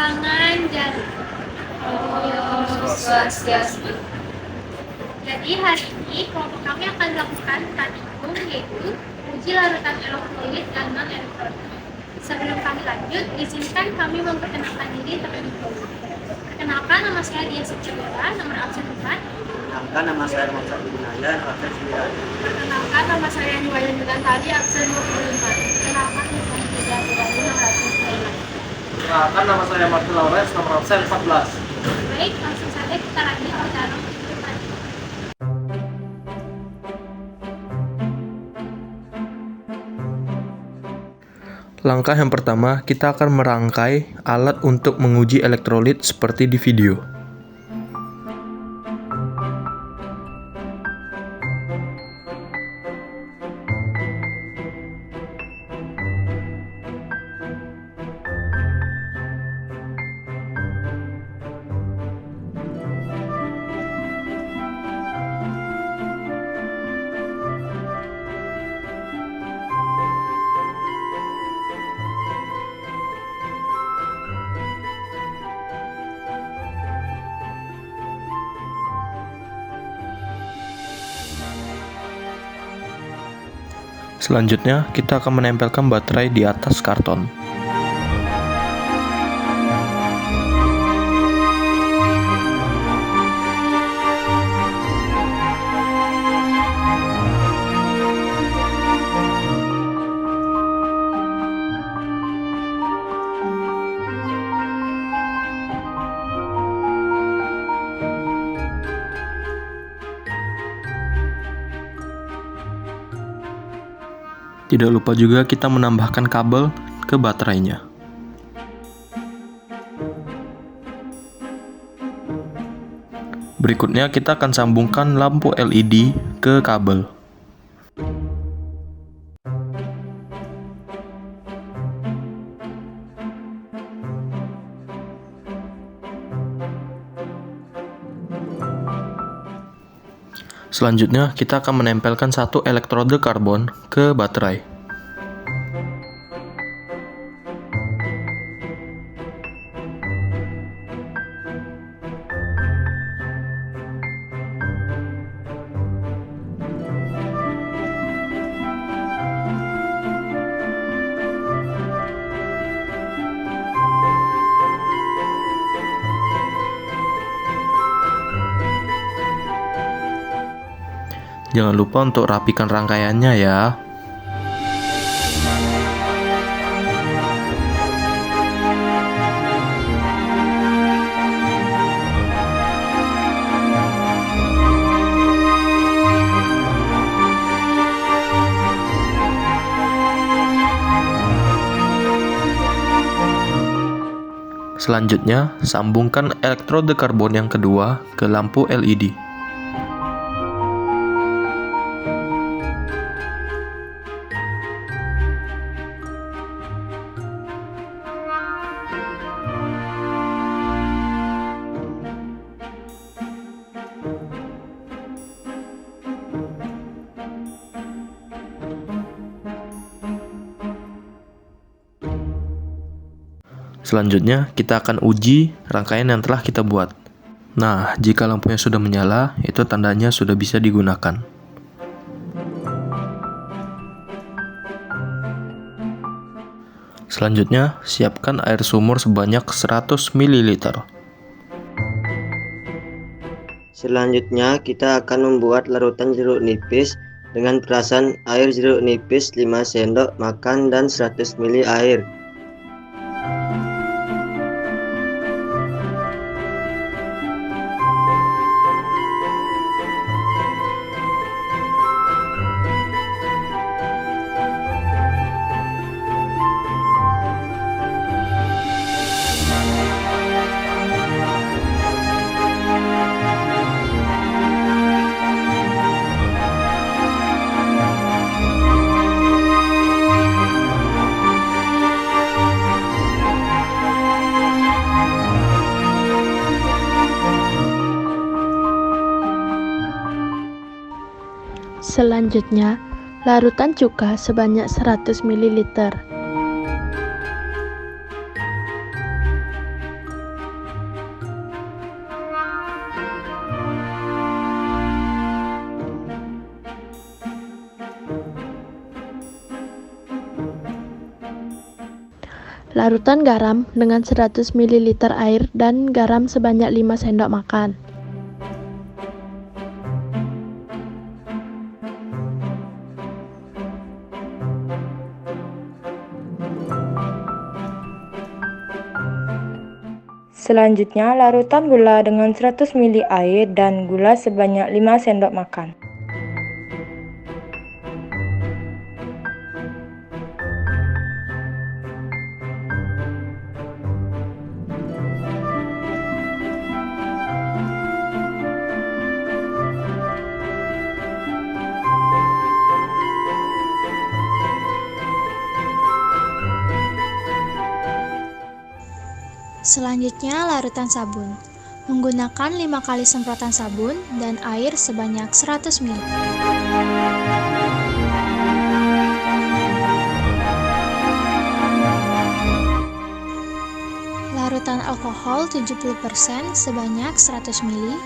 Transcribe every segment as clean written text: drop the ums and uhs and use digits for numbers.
Pangan Jarum. Om Swastiastu. Jadi hari ini kelompok kami akan melakukan praktikum yaitu uji larutan elektrolit dan non-elektrolit. Sebelum kami lanjut, izinkan kami memperkenalkan diri terlebih dahulu. Perkenalkan, nama saya Dia Suciwira, nomor absen 4. Perkenalkan, nama saya Muhammad Ibnaya, absen 9. Perkenalkan, nama saya Niwayan Tadi, absen 24. Perkenalkan, nama saya Ibrahim, nomor absen 9. Perkenalkan, nama saya Martin Lawrence, nomor absen 14. Baik, langsung saja kita lanjut ke dalam kehidupan. Langkah yang pertama, kita akan merangkai alat untuk menguji elektrolit seperti di video. Selanjutnya, kita akan menempelkan baterai di atas karton. Tidak lupa juga kita menambahkan kabel ke baterainya. Berikutnya kita akan sambungkan lampu LED ke kabel. Selanjutnya, kita akan menempelkan satu elektrode karbon ke baterai. Jangan lupa untuk rapikan rangkaiannya ya. Selanjutnya, sambungkan elektrode karbon yang kedua ke lampu LED. Selanjutnya, kita akan uji rangkaian yang telah kita buat. Nah, jika lampunya sudah menyala, itu tandanya sudah bisa digunakan. Selanjutnya, siapkan air sumur sebanyak 100 ml. Selanjutnya, kita akan membuat larutan jeruk nipis dengan perasan air jeruk nipis 5 sendok makan dan 100 ml air. Selanjutnya, larutan cuka sebanyak 100 ml. larutan garam dengan 100 ml air dan garam sebanyak 5 sendok makan. Selanjutnya, larutan gula dengan 100 ml air dan gula sebanyak 5 sendok makan. Selanjutnya, larutan sabun. Menggunakan 5 kali semprotan sabun dan air sebanyak 100 ml. Larutan alkohol 70% sebanyak 100 ml.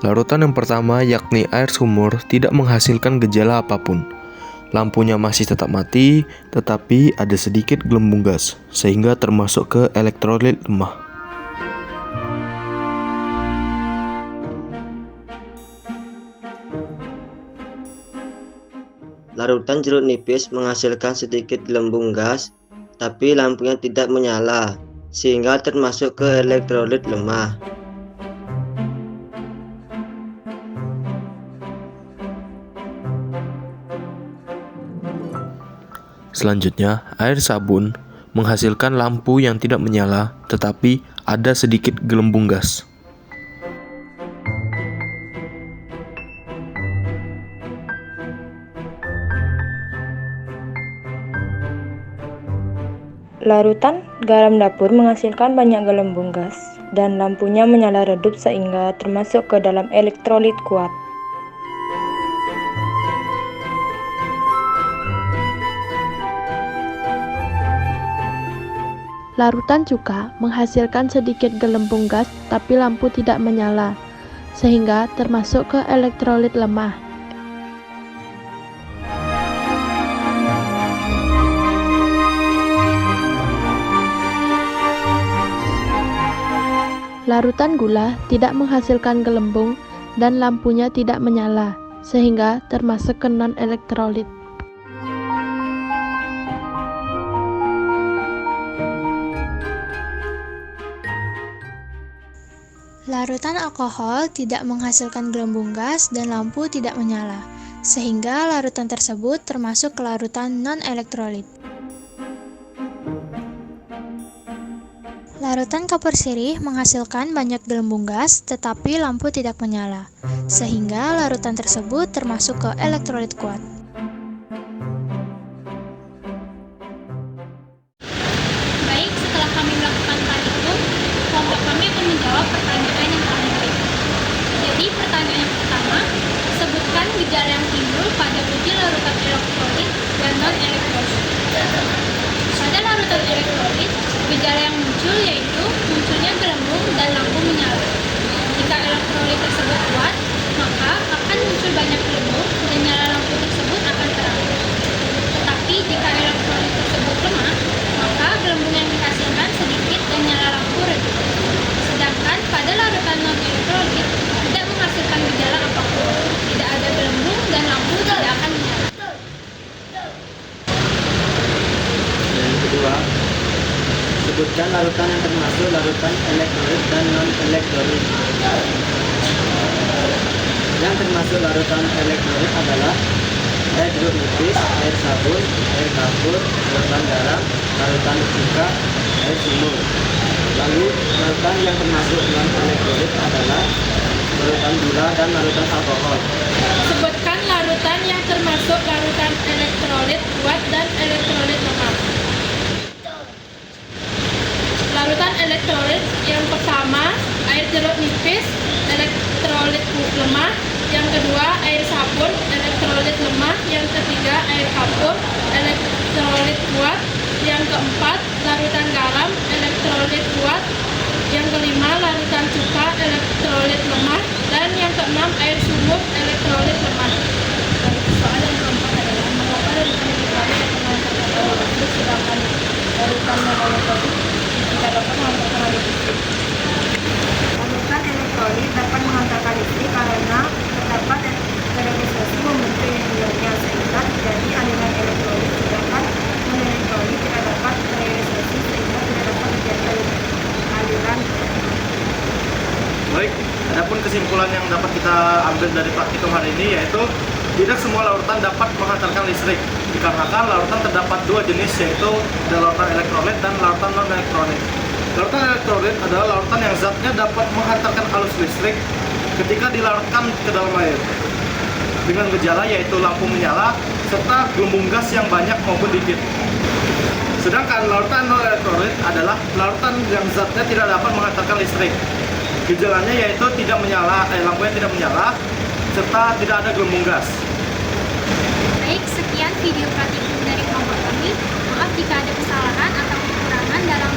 Larutan yang pertama yakni air sumur tidak menghasilkan gejala apapun. Lampunya masih tetap mati, tetapi ada sedikit gelembung gas, sehingga termasuk ke elektrolit lemah. Larutan jeruk nipis menghasilkan sedikit gelembung gas, tapi lampunya tidak menyala, sehingga termasuk ke elektrolit lemah. Selanjutnya, air sabun menghasilkan lampu yang tidak menyala, tetapi ada sedikit gelembung gas. Larutan garam dapur menghasilkan banyak gelembung gas dan lampunya menyala redup sehingga termasuk ke dalam elektrolit kuat. Larutan cuka menghasilkan sedikit gelembung gas tapi lampu tidak menyala, sehingga termasuk ke elektrolit lemah. Larutan gula tidak menghasilkan gelembung dan lampunya tidak menyala, sehingga termasuk ke non-elektrolit. Larutan alkohol tidak menghasilkan gelembung gas dan lampu tidak menyala, sehingga larutan tersebut termasuk ke larutan non-elektrolit. Larutan kapur sirih menghasilkan banyak gelembung gas tetapi lampu tidak menyala, sehingga larutan tersebut termasuk ke elektrolit kuat. Baik, setelah kami melakukan talikum, kelompok kami akan menjawab pertanyaan yang kami beri. Jadi, pertanyaan yang pertama, sebutkan gejala yang timbul pada uji larutan elektrolit dan non-elektrolit. Pada larutan elektrolit, gejala yang muncul yaitu munculnya gelembung dan lampu menyala. Jika elektrolit tersebut kuat, maka akan muncul banyak gelembung dan nyala lampu tersebut akan terang. Tetapi jika elektrolit tersebut lemah, maka gelembung yang dihasilkan sedikit dan nyala lampu redup. Sedangkan pada larutan non-elektrolit tidak menghasilkan gejala apapun, tidak ada gelembung dan lampu tidak akan menyala. Yang kedua, sebutkan larutan yang termasuk larutan elektrolit dan non-elektrolit. Yang termasuk larutan elektrolit adalah air jeruk nipis, air sabun, air kapur, larutan garam, larutan cuka, air sumur. Lalu larutan yang termasuk non-elektrolit adalah larutan gula dan larutan alkohol. Sebutkan larutan yang termasuk larutan elektrolit kuat dan elektrolit lemah. Larutan elektrolit yang pertama, air jeruk nipis, elektrolit lemah. Yang kedua, air sabun, elektrolit lemah. Yang ketiga, air kapur, elektrolit kuat. Yang keempat, larutan garam, elektrolit kuat. Yang kelima, larutan cuka, elektrolit lemah. Dan yang keenam, air sumur, elektrolit lemah. kita ambil dari praktikum hari ini, yaitu tidak semua larutan dapat menghantarkan listrik. Dikarenakan larutan terdapat dua jenis, yaitu ada larutan elektrolit dan larutan non-elektrolit. Larutan elektrolit adalah larutan yang zatnya dapat menghantarkan arus listrik ketika dilarutkan ke dalam air, dengan gejala yaitu lampu menyala serta gelembung gas yang banyak maupun dikit. Sedangkan larutan non-elektrolit adalah larutan yang zatnya tidak dapat menghantarkan listrik. Gejalanya yaitu lampunya tidak menyala, serta tidak ada gelembung gas. Baik, sekian video praktikum dari kelompok kami. Maaf jika ada kesalahan atau kekurangan dalam